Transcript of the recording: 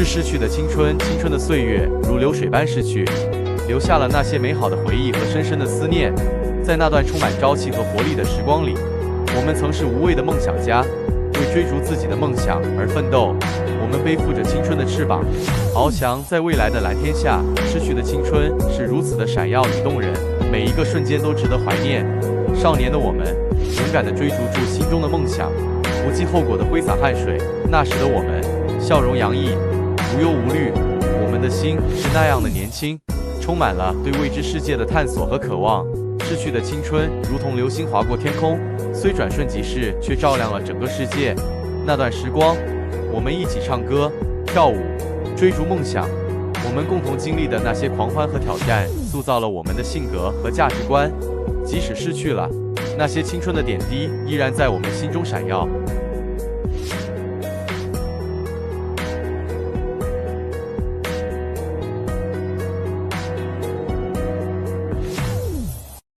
是逝去的青春，青春的岁月如流水般逝去，留下了那些美好的回忆和深深的思念。在那段充满朝气和活力的时光里，我们曾是无畏的梦想家，为追逐自己的梦想而奋斗。我们背负着青春的翅膀，翱翔在未来的蓝天下。逝去的青春是如此的闪耀与动人，每一个瞬间都值得怀念。少年的我们，勇敢地追逐住心中的梦想，不计后果地挥洒汗水。那时的我们，笑容洋溢，无忧无虑。我们的心是那样的年轻，充满了对未知世界的探索和渴望。逝去的青春如同流星划过天空，虽转瞬即逝，却照亮了整个世界。那段时光，我们一起唱歌、跳舞，追逐梦想。我们共同经历的那些狂欢和挑战，塑造了我们的性格和价值观。即使逝去了，那些青春的点滴依然在我们心中闪耀。